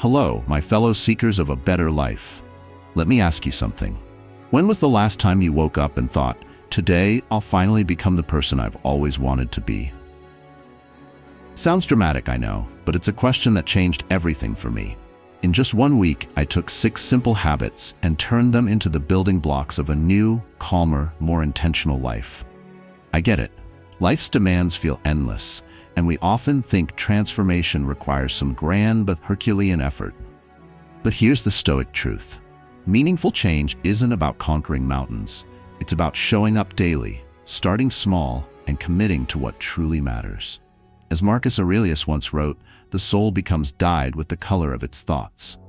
Hello, my fellow seekers of a better life. Let me ask you something. When was the last time you woke up and thought, today I'll finally become the person I've always wanted to be? Sounds dramatic, I know, but it's a question that changed everything for me. In just 1 week, I took 6 simple habits and turned them into the building blocks of a new, calmer, more intentional life. I get it. Life's demands feel endless, and we often think transformation requires some grand but Herculean effort. But here's the Stoic truth. Meaningful change isn't about conquering mountains. It's about showing up daily, starting small, and committing to what truly matters. As Marcus Aurelius once wrote, the soul becomes dyed with the color of its thoughts.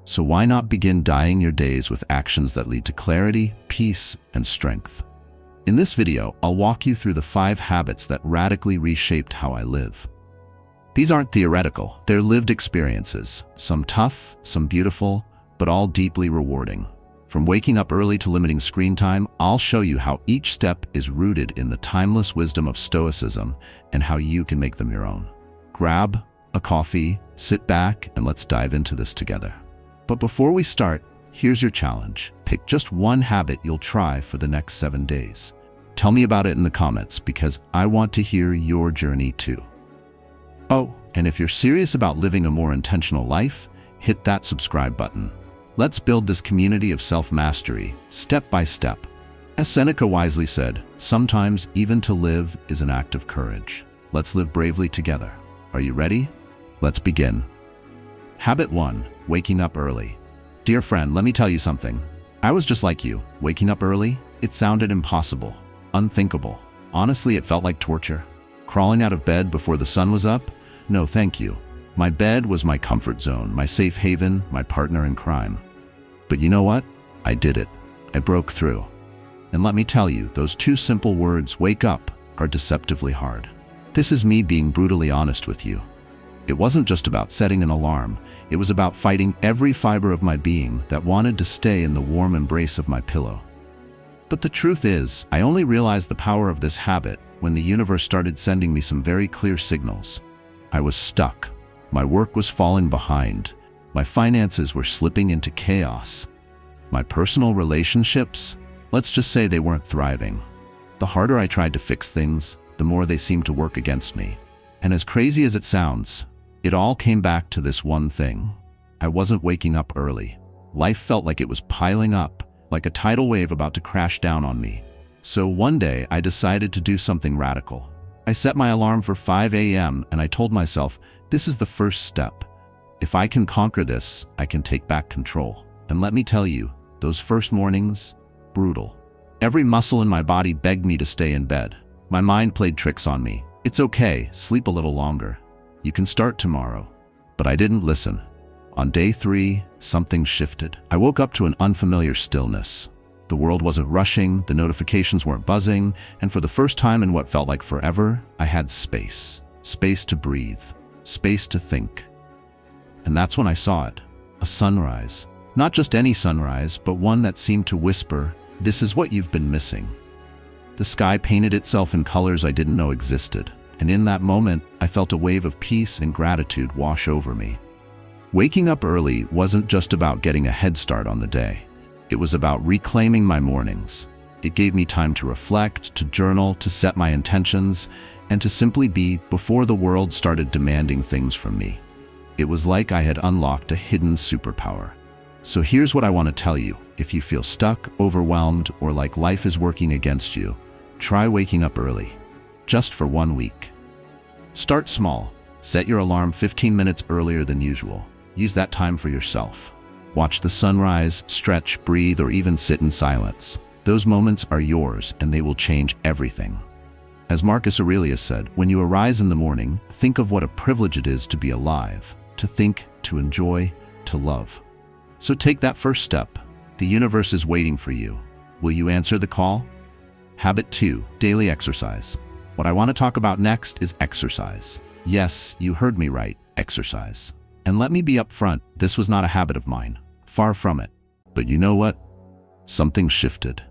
So why not begin dyeing your days with actions that lead to clarity, peace, and strength? In this video, I'll walk you through the 5 habits that radically reshaped how I live. These aren't theoretical, they're lived experiences, some tough, some beautiful, but all deeply rewarding. From waking up early to limiting screen time, I'll show you how each step is rooted in the timeless wisdom of Stoicism and how you can make them your own. Grab a coffee, sit back, and let's dive into this together. But before we start, here's your challenge. Pick just one habit you'll try for the next 7 days. Tell me about it in the comments because I want to hear your journey too. Oh, and if you're serious about living a more intentional life, hit that subscribe button. Let's build this community of self-mastery, step by step. As Seneca wisely said, sometimes even to live is an act of courage. Let's live bravely together. Are you ready? Let's begin. Habit 1, waking up early. Dear friend, let me tell you something. I was just like you. Waking up early, it sounded impossible, unthinkable. Honestly, it felt like torture. Crawling out of bed before the sun was up? No, thank you. My bed was my comfort zone, my safe haven, my partner in crime. But you know what? I did it. I broke through. And let me tell you, those 2 simple words, wake up, are deceptively hard. This is me being brutally honest with you. It wasn't just about setting an alarm. It was about fighting every fiber of my being that wanted to stay in the warm embrace of my pillow. But the truth is, I only realized the power of this habit when the universe started sending me some very clear signals. I was stuck. My work was falling behind. My finances were slipping into chaos. My personal relationships, let's just say they weren't thriving. The harder I tried to fix things, the more they seemed to work against me. And as crazy as it sounds, it all came back to this one thing. I wasn't waking up early. Life felt like it was piling up, like a tidal wave about to crash down on me. So one day I decided to do something radical. I set my alarm for 5 a.m. and I told myself, this is the first step. If I can conquer this, I can take back control. And let me tell you, those first mornings, brutal. Every muscle in my body begged me to stay in bed. My mind played tricks on me. It's okay, sleep a little longer. You can start tomorrow. But I didn't listen. On day 3, something shifted. I woke up to an unfamiliar stillness. The world wasn't rushing, the notifications weren't buzzing, and for the first time in what felt like forever, I had space. Space to breathe. Space to think. And that's when I saw it. A sunrise. Not just any sunrise, but one that seemed to whisper, this is what you've been missing. The sky painted itself in colors I didn't know existed, and in that moment, I felt a wave of peace and gratitude wash over me. Waking up early wasn't just about getting a head start on the day. It was about reclaiming my mornings. It gave me time to reflect, to journal, to set my intentions, and to simply be before the world started demanding things from me. It was like I had unlocked a hidden superpower. So here's what I want to tell you. If you feel stuck, overwhelmed, or like life is working against you, try waking up early. Just for 1 week. Start small. Set your alarm 15 minutes earlier than usual. Use that time for yourself. Watch the sunrise, stretch, breathe, or even sit in silence. Those moments are yours, and they will change everything. As Marcus Aurelius said, when you arise in the morning, think of what a privilege it is to be alive, to think, to enjoy, to love. So take that first step. The universe is waiting for you. Will you answer the call? Habit 2, daily exercise. What I want to talk about next is exercise. Yes, you heard me right, exercise. And let me be upfront, this was not a habit of mine. Far from it. But you know what? Something shifted.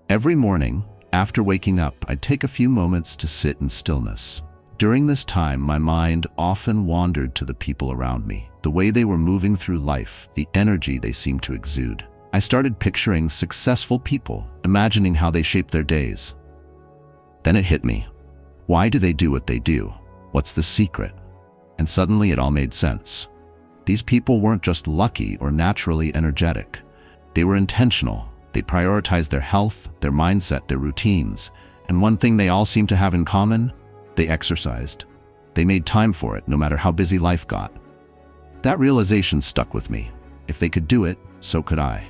Every morning, after waking up, I'd take a few moments to sit in stillness. During this time, my mind often wandered to the people around me, the way they were moving through life, the energy they seemed to exude. I started picturing successful people, imagining how they shaped their days. Then it hit me. Why do they do what they do? What's the secret? And suddenly it all made sense. These people weren't just lucky or naturally energetic. They were intentional. They prioritized their health, their mindset, their routines. And one thing they all seemed to have in common: they exercised. They made time for it, no matter how busy life got. That realization stuck with me. If they could do it, so could I.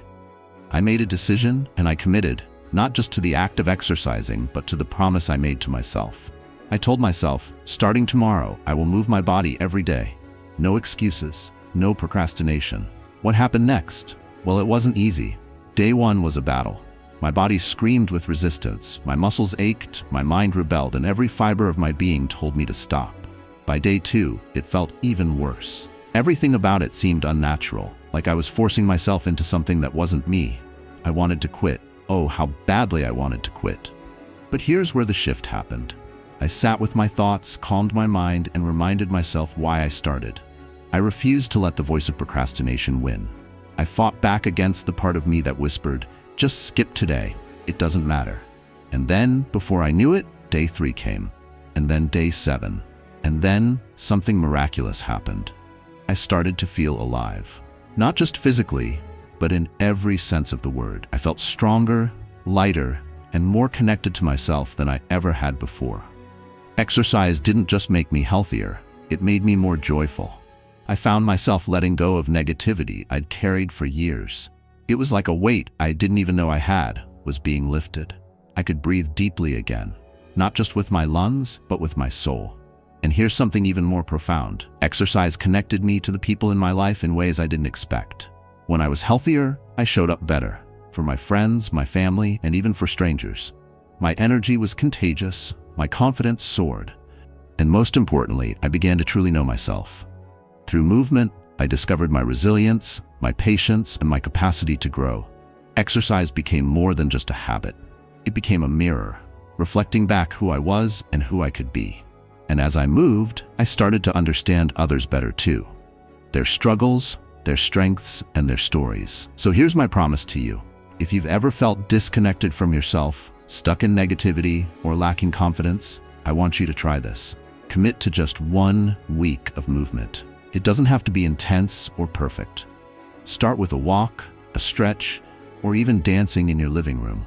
I made a decision, and I committed, not just to the act of exercising, but to the promise I made to myself. I told myself, starting tomorrow, I will move my body every day. No excuses, no procrastination. What happened next? Well, it wasn't easy. Day one was a battle. My body screamed with resistance, my muscles ached, my mind rebelled, and every fiber of my being told me to stop. By day two, it felt even worse. Everything about it seemed unnatural, like I was forcing myself into something that wasn't me. I wanted to quit. Oh, how badly I wanted to quit. But here's where the shift happened. I sat with my thoughts, calmed my mind, and reminded myself why I started. I refused to let the voice of procrastination win. I fought back against the part of me that whispered, "Just skip today. It doesn't matter." And then, before I knew it, day 3 came. And then day 7. And then something miraculous happened. I started to feel alive. Not just physically, but in every sense of the word. I felt stronger, lighter, and more connected to myself than I ever had before. Exercise didn't just make me healthier, it made me more joyful. I found myself letting go of negativity I'd carried for years. It was like a weight I didn't even know I had was being lifted. I could breathe deeply again, not just with my lungs, but with my soul. And here's something even more profound. Exercise connected me to the people in my life in ways I didn't expect. When I was healthier, I showed up better, for my friends, my family, and even for strangers. My energy was contagious, my confidence soared, and most importantly, I began to truly know myself. Through movement, I discovered my resilience, my patience, and my capacity to grow. Exercise became more than just a habit. It became a mirror, reflecting back who I was and who I could be. And as I moved, I started to understand others better too. Their struggles, their strengths, and their stories. So here's my promise to you. If you've ever felt disconnected from yourself, stuck in negativity, or lacking confidence, I want you to try this. Commit to just 1 week of movement. It doesn't have to be intense or perfect. Start with a walk, a stretch, or even dancing in your living room.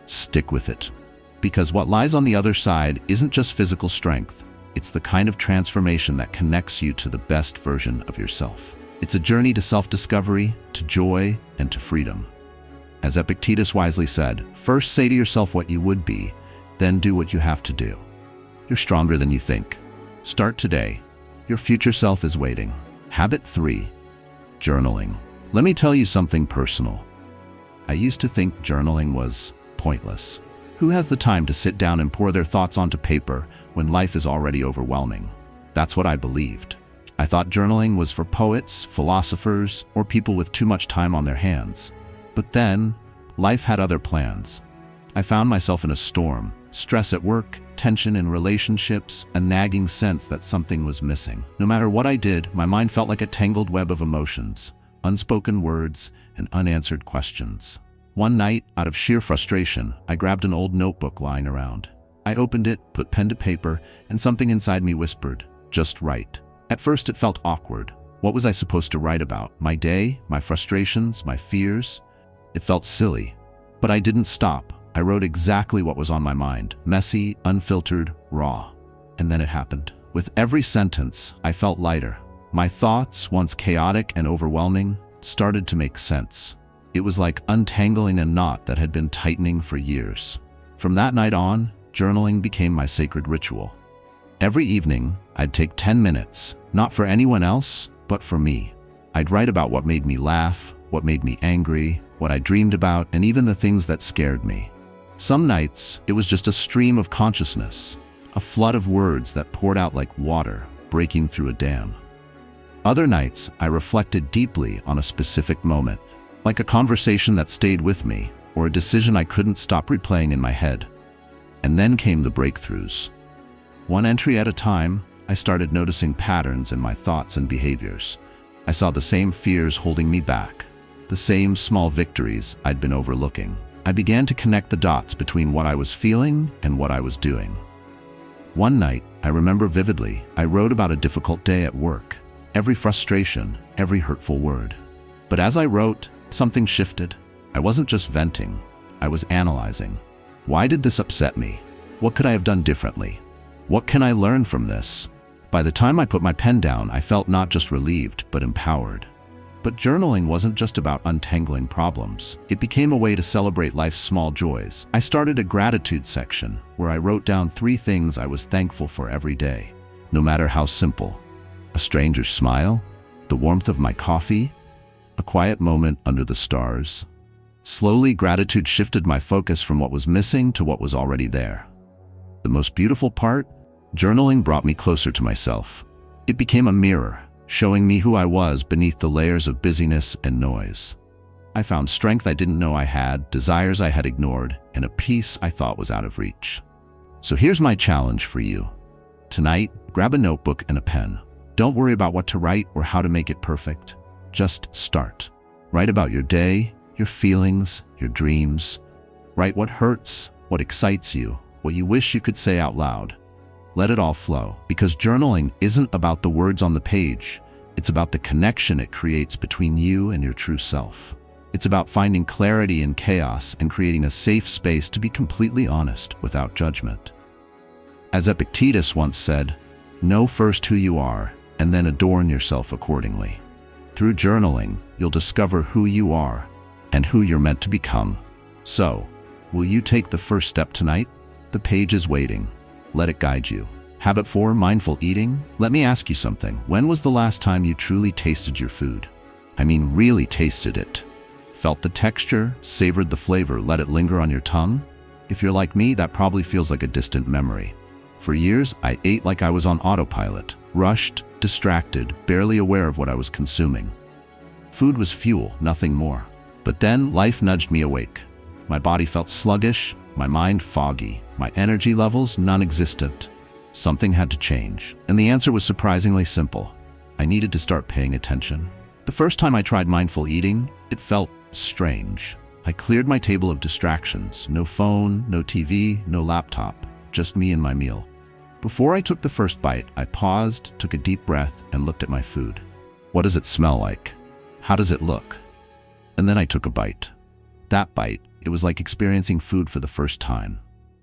Stick with it. Because what lies on the other side isn't just physical strength. It's the kind of transformation that connects you to the best version of yourself. It's a journey to self-discovery, to joy, and to freedom. As Epictetus wisely said, first say to yourself what you would be, then do what you have to do. You're stronger than you think. Start today. Your future self is waiting. Habit 3, journaling. Let me tell you something personal. I used to think journaling was pointless. Who has the time to sit down and pour their thoughts onto paper when life is already overwhelming? That's what I believed. I thought journaling was for poets, philosophers, or people with too much time on their hands. But then, life had other plans. I found myself in a storm, stress at work, tension in relationships, a nagging sense that something was missing. No matter what I did, my mind felt like a tangled web of emotions, unspoken words, and unanswered questions. One night, out of sheer frustration, I grabbed an old notebook lying around. I opened it, put pen to paper, and something inside me whispered, "Just write." At first it felt awkward. What was I supposed to write about? My day? My frustrations? My fears? It felt silly. But I didn't stop. I wrote exactly what was on my mind. Messy, unfiltered, raw. And then it happened. With every sentence, I felt lighter. My thoughts, once chaotic and overwhelming, started to make sense. It was like untangling a knot that had been tightening for years. From that night on, journaling became my sacred ritual. Every evening, I'd take 10 minutes, not for anyone else, but for me. I'd write about what made me laugh, what made me angry, what I dreamed about, and even the things that scared me. Some nights, it was just a stream of consciousness, a flood of words that poured out like water, breaking through a dam. Other nights, I reflected deeply on a specific moment, like a conversation that stayed with me, or a decision I couldn't stop replaying in my head. And then came the breakthroughs. One entry at a time, I started noticing patterns in my thoughts and behaviors. I saw the same fears holding me back, the same small victories I'd been overlooking. I began to connect the dots between what I was feeling and what I was doing. One night, I remember vividly, I wrote about a difficult day at work, every frustration, every hurtful word. But as I wrote, something shifted. I wasn't just venting, I was analyzing. Why did this upset me? What could I have done differently? What can I learn from this? By the time I put my pen down, I felt not just relieved, but empowered. But journaling wasn't just about untangling problems. It became a way to celebrate life's small joys. I started a gratitude section where I wrote down 3 things I was thankful for every day, no matter how simple. A stranger's smile, the warmth of my coffee, a quiet moment under the stars. Slowly, gratitude shifted my focus from what was missing to what was already there. The most beautiful part? Journaling brought me closer to myself. It became a mirror, showing me who I was beneath the layers of busyness and noise. I found strength I didn't know I had, desires I had ignored, and a peace I thought was out of reach. So here's my challenge for you. Tonight, grab a notebook and a pen. Don't worry about what to write or how to make it perfect. Just start. Write about your day, your feelings, your dreams. Write what hurts, what excites you, what you wish you could say out loud. Let it all flow, because journaling isn't about the words on the page. It's about the connection it creates between you and your true self. It's about finding clarity in chaos and creating a safe space to be completely honest without judgment. As Epictetus once said, know first who you are and then adorn yourself accordingly. Through journaling, you'll discover who you are and who you're meant to become. So, will you take the first step tonight? The page is waiting. Let it guide you. Habit 4, mindful eating. Let me ask you something. When was the last time you truly tasted your food? I mean, really tasted it. Felt the texture, savored the flavor, let it linger on your tongue? If you're like me, that probably feels like a distant memory. For years, I ate like I was on autopilot, rushed, distracted, barely aware of what I was consuming. Food was fuel, nothing more. But then life nudged me awake. My body felt sluggish, my mind foggy, my energy levels non-existent. Something had to change, and the answer was surprisingly simple. I needed to start paying attention. The first time I tried mindful eating, it felt strange. I cleared my table of distractions. No phone, no TV, no laptop, just me and my meal. Before I took the first bite, I paused, took a deep breath, and looked at my food. What does it smell like? How does it look? And then I took a bite. That bite, it was like experiencing food for the first time.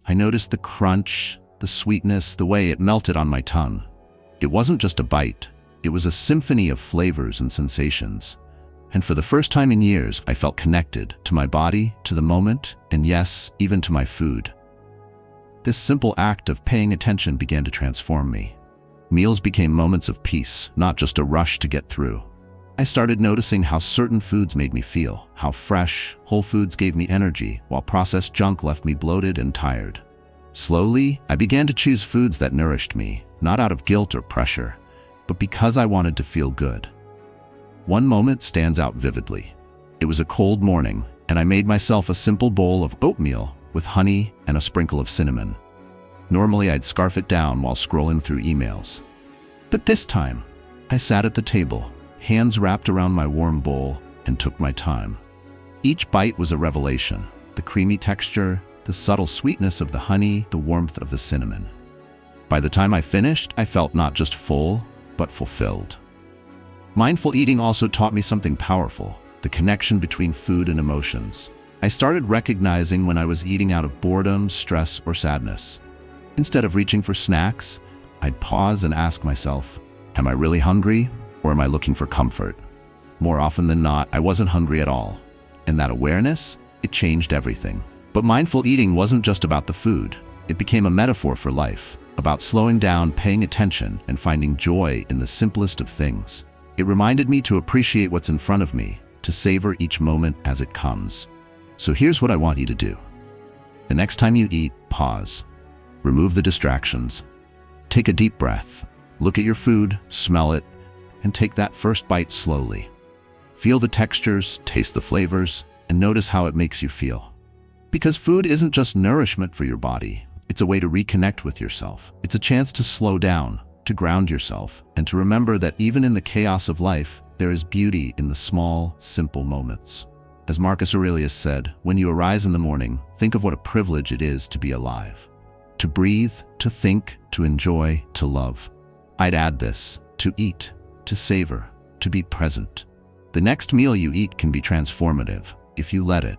I noticed the crunch, the sweetness, the way it melted on my tongue. It wasn't just a bite. It was a symphony of flavors and sensations. And for the first time in years, I felt connected to my body, to the moment, and yes, even to my food. This simple act of paying attention began to transform me. Meals became moments of peace, not just a rush to get through. I started noticing how certain foods made me feel, how fresh, whole foods gave me energy, while processed junk left me bloated and tired. Slowly, I began to choose foods that nourished me, not out of guilt or pressure, but because I wanted to feel good. One moment stands out vividly. It was a cold morning, and I made myself a simple bowl of oatmeal with honey and a sprinkle of cinnamon. Normally, I'd scarf it down while scrolling through emails. But this time, I sat at the table, hands wrapped around my warm bowl, and took my time. Each bite was a revelation. The creamy texture, the subtle sweetness of the honey, the warmth of the cinnamon. By the time I finished, I felt not just full, but fulfilled. Mindful eating also taught me something powerful, the connection between food and emotions. I started recognizing when I was eating out of boredom, stress, or sadness. Instead of reaching for snacks, I'd pause and ask myself, am I really hungry, or am I looking for comfort? More often than not, I wasn't hungry at all. And that awareness, it changed everything. But mindful eating wasn't just about the food. It became a metaphor for life, about slowing down, paying attention, and finding joy in the simplest of things. It reminded me to appreciate what's in front of me, to savor each moment as it comes. So here's what I want you to do. The next time you eat, pause. Remove the distractions. Take a deep breath. Look at your food, smell it, and take that first bite slowly. Feel the textures, taste the flavors, and notice how it makes you feel. Because food isn't just nourishment for your body, It's a way to reconnect with yourself. It's a chance to slow down, to ground yourself, and to remember that even in the chaos of life, there is beauty in the small, simple moments. As Marcus Aurelius said, when you arise in the morning, think of what a privilege it is to be alive. To breathe, to think, to enjoy, to love. I'd add this: to eat, to savor, to be present. The next meal you eat can be transformative, if you let it.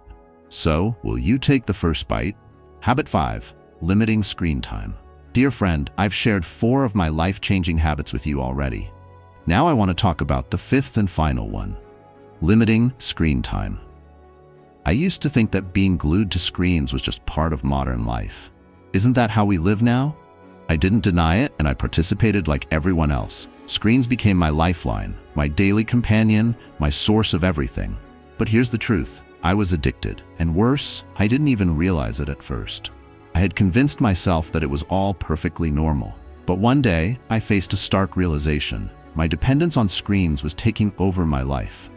So, will you take the first bite? Habit 5. Limiting screen time. Dear friend, I've shared 4 of my life-changing habits with you already. Now I want to talk about the 5th and final one: limiting screen time. I used to think that being glued to screens was just part of modern life. Isn't that how we live now? I didn't deny it, and I participated like everyone else. Screens became my lifeline, my daily companion, my source of everything. But here's the truth: I was addicted, and worse, I didn't even realize it at first. I had convinced myself that it was all perfectly normal. But one day, I faced a stark realization. My dependence on screens was taking over my life.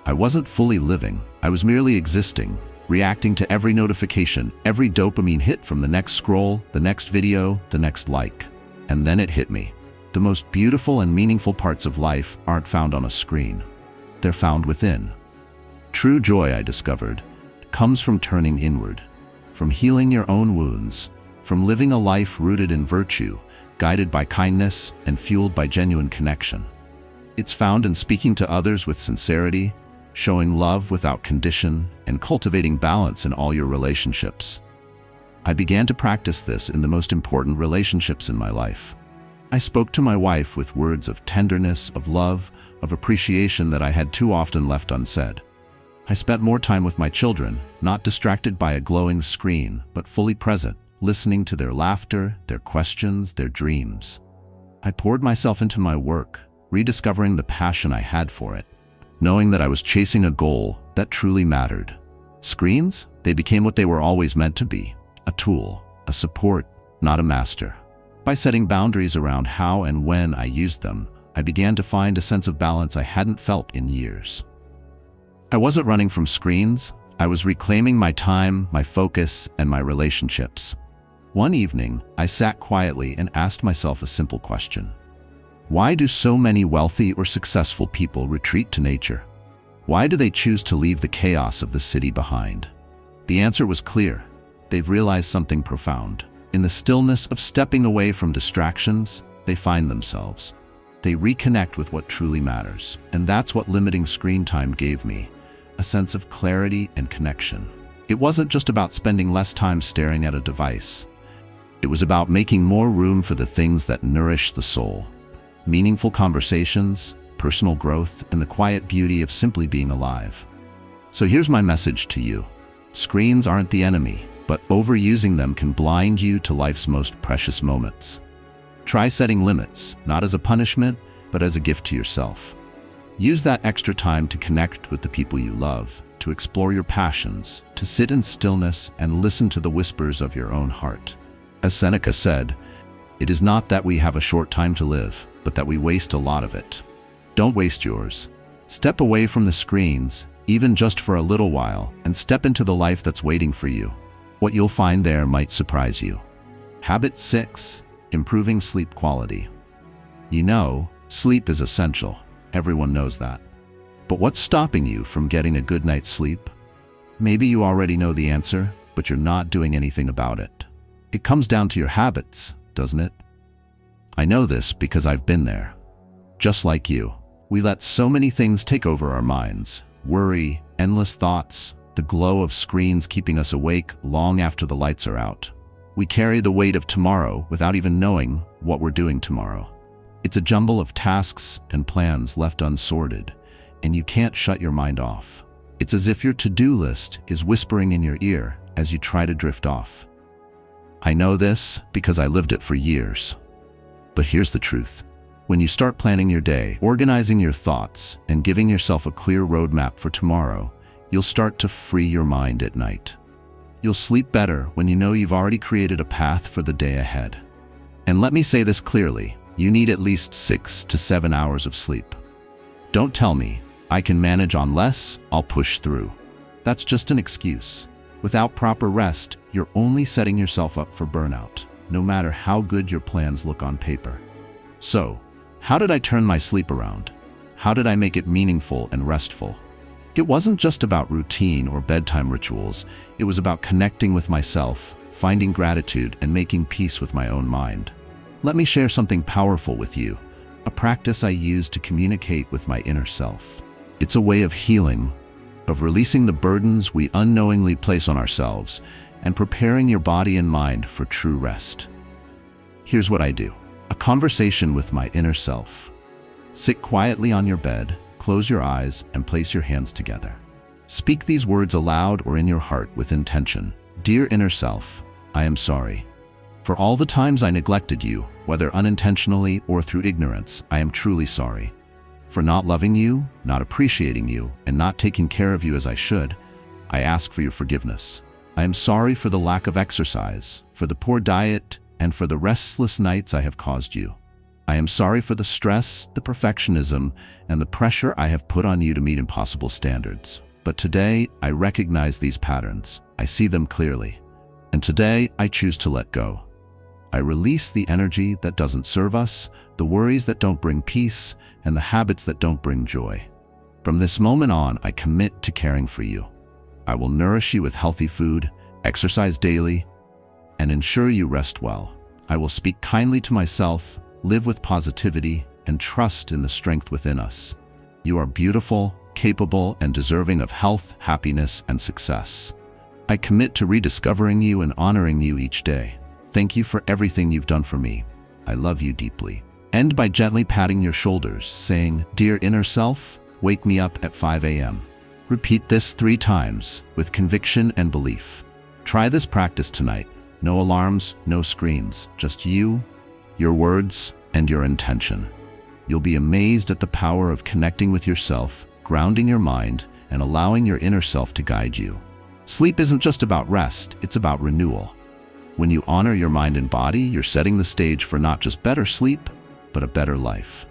I wasn't fully living, I was merely existing, reacting to every notification, every dopamine hit from the next scroll, the next video, the next like. And then it hit me. The most beautiful and meaningful parts of life aren't found on a screen. They're found within. True joy, I discovered, comes from turning inward, from healing your own wounds, from living a life rooted in virtue, guided by kindness and fueled by genuine connection. It's found in speaking to others with sincerity, showing love without condition, and cultivating balance in all your relationships. I began to practice this in the most important relationships in my life. I spoke to my wife with words of tenderness, of love, of appreciation that I had too often left unsaid. I spent more time with my children, not distracted by a glowing screen, but fully present, listening to their laughter, their questions, their dreams. I poured myself into my work, rediscovering the passion I had for it, knowing that I was chasing a goal that truly mattered. Screens? They became what they were always meant to be: a tool, a support, not a master. By setting boundaries around how and when I used them, I began to find a sense of balance I hadn't felt in years. I wasn't running from screens, I was reclaiming my time, my focus, and my relationships. One evening, I sat quietly and asked myself a simple question. Why do so many wealthy or successful people retreat to nature? Why do they choose to leave the chaos of the city behind? The answer was clear. They've realized something profound. In the stillness of stepping away from distractions, they find themselves. They reconnect with what truly matters. And that's what limiting screen time gave me: a sense of clarity and connection. It wasn't just about spending less time staring at a device. It was about making more room for the things that nourish the soul. Meaningful conversations, personal growth, and the quiet beauty of simply being alive. So here's my message to you. Screens aren't the enemy, but overusing them can blind you to life's most precious moments. Try setting limits, not as a punishment, but as a gift to yourself. Use that extra time to connect with the people you love, to explore your passions, to sit in stillness and listen to the whispers of your own heart. As Seneca said, "It is not that we have a short time to live, but that we waste a lot of it." Don't waste yours. Step away from the screens, even just for a little while, and step into the life that's waiting for you. What you'll find there might surprise you. Habit 6. Improving sleep quality. You know, sleep is essential. Everyone knows that. But what's stopping you from getting a good night's sleep? Maybe you already know the answer, but you're not doing anything about it. It comes down to your habits, doesn't it? I know this because I've been there. Just like you, we let so many things take over our minds. Worry, endless thoughts, the glow of screens keeping us awake long after the lights are out. We carry the weight of tomorrow without even knowing what we're doing tomorrow. It's a jumble of tasks and plans left unsorted, and you can't shut your mind off. It's as if your to-do list is whispering in your ear as you try to drift off. I know this because I lived it for years. But here's the truth. When you start planning your day, organizing your thoughts, and giving yourself a clear roadmap for tomorrow, you'll start to free your mind at night. You'll sleep better when you know you've already created a path for the day ahead. And let me say this clearly, you need at least 6 to 7 hours of sleep. Don't tell me, I can manage on less, I'll push through. That's just an excuse. Without proper rest, you're only setting yourself up for burnout, no matter how good your plans look on paper. So, how did I turn my sleep around? How did I make it meaningful and restful? It wasn't just about routine or bedtime rituals. It was about connecting with myself, finding gratitude, and making peace with my own mind. Let me share something powerful with you, a practice I use to communicate with my inner self. It's a way of healing, of releasing the burdens we unknowingly place on ourselves, and preparing your body and mind for true rest. Here's what I do. A conversation with my inner self. Sit quietly on your bed, close your eyes, and place your hands together. Speak these words aloud or in your heart with intention. Dear inner self, I am sorry. For all the times I neglected you, whether unintentionally or through ignorance, I am truly sorry. For not loving you, not appreciating you, and not taking care of you as I should, I ask for your forgiveness. I am sorry for the lack of exercise, for the poor diet, and for the restless nights I have caused you. I am sorry for the stress, the perfectionism, and the pressure I have put on you to meet impossible standards. But today, I recognize these patterns. I see them clearly. And today, I choose to let go. I release the energy that doesn't serve us, the worries that don't bring peace, and the habits that don't bring joy. From this moment on, I commit to caring for you. I will nourish you with healthy food, exercise daily, and ensure you rest well. I will speak kindly to myself, live with positivity, and trust in the strength within us. You are beautiful, capable, and deserving of health, happiness, and success. I commit to rediscovering you and honoring you each day. Thank you for everything you've done for me. I love you deeply. End by gently patting your shoulders, saying, Dear inner self, wake me up at 5 a.m. Repeat this 3 times with conviction and belief. Try this practice tonight. No alarms, no screens, just you, your words, and your intention. You'll be amazed at the power of connecting with yourself, grounding your mind, and allowing your inner self to guide you. Sleep isn't just about rest, it's about renewal. When you honor your mind and body, you're setting the stage for not just better sleep, but a better life.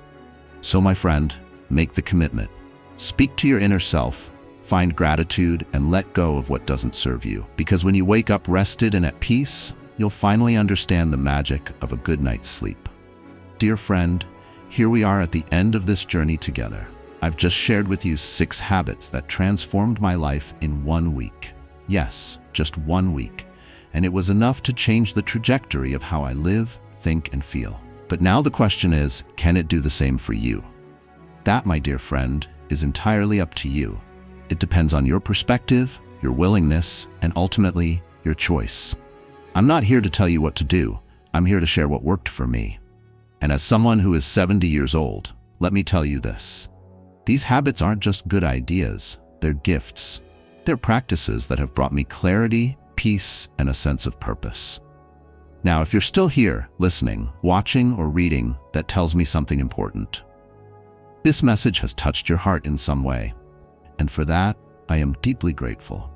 So my friend, make the commitment. Speak to your inner self, find gratitude, and let go of what doesn't serve you. Because when you wake up rested and at peace, you'll finally understand the magic of a good night's sleep. Dear friend, here we are at the end of this journey together. I've just shared with you 6 habits that transformed my life in 1 week. Yes, just 1 week. And it was enough to change the trajectory of how I live, think, and feel. But now the question is, can it do the same for you? That, my dear friend, is entirely up to you. It depends on your perspective, your willingness, and ultimately, your choice. I'm not here to tell you what to do. I'm here to share what worked for me. And as someone who is 70 years old, let me tell you this. These habits aren't just good ideas, they're gifts. They're practices that have brought me clarity, peace, and a sense of purpose. Now, if you're still here, listening, watching, or reading, that tells me something important. This message has touched your heart in some way, and for that, I am deeply grateful.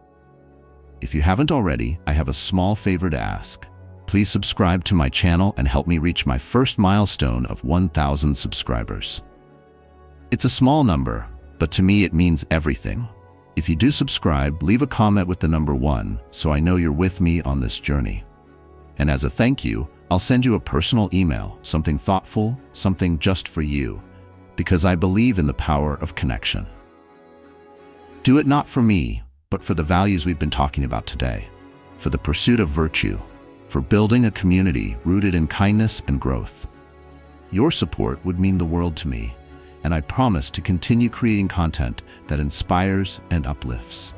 If you haven't already, I have a small favor to ask. Please subscribe to my channel and help me reach my first milestone of 1,000 subscribers. It's a small number, but to me it means everything. If you do subscribe, leave a comment with the number 1 so I know you're with me on this journey. And as a thank you, I'll send you a personal email, something thoughtful, something just for you, because I believe in the power of connection. Do it not for me, but for the values we've been talking about today, for the pursuit of virtue, for building a community rooted in kindness and growth. Your support would mean the world to me, and I promise to continue creating content that inspires and uplifts.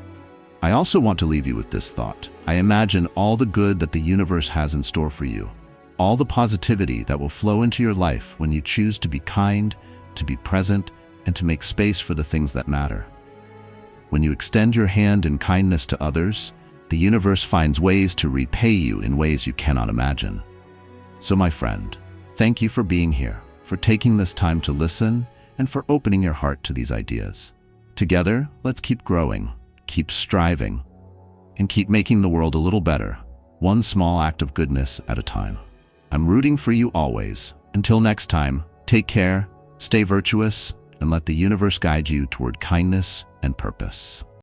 I also want to leave you with this thought. I imagine all the good that the universe has in store for you, all the positivity that will flow into your life when you choose to be kind, to be present, and to make space for the things that matter. When you extend your hand in kindness to others, the universe finds ways to repay you in ways you cannot imagine. So my friend, thank you for being here, for taking this time to listen, and for opening your heart to these ideas. Together, let's keep growing, keep striving, and keep making the world a little better, one small act of goodness at a time. I'm rooting for you always. Until next time, take care, stay virtuous, and let the universe guide you toward kindness and purpose.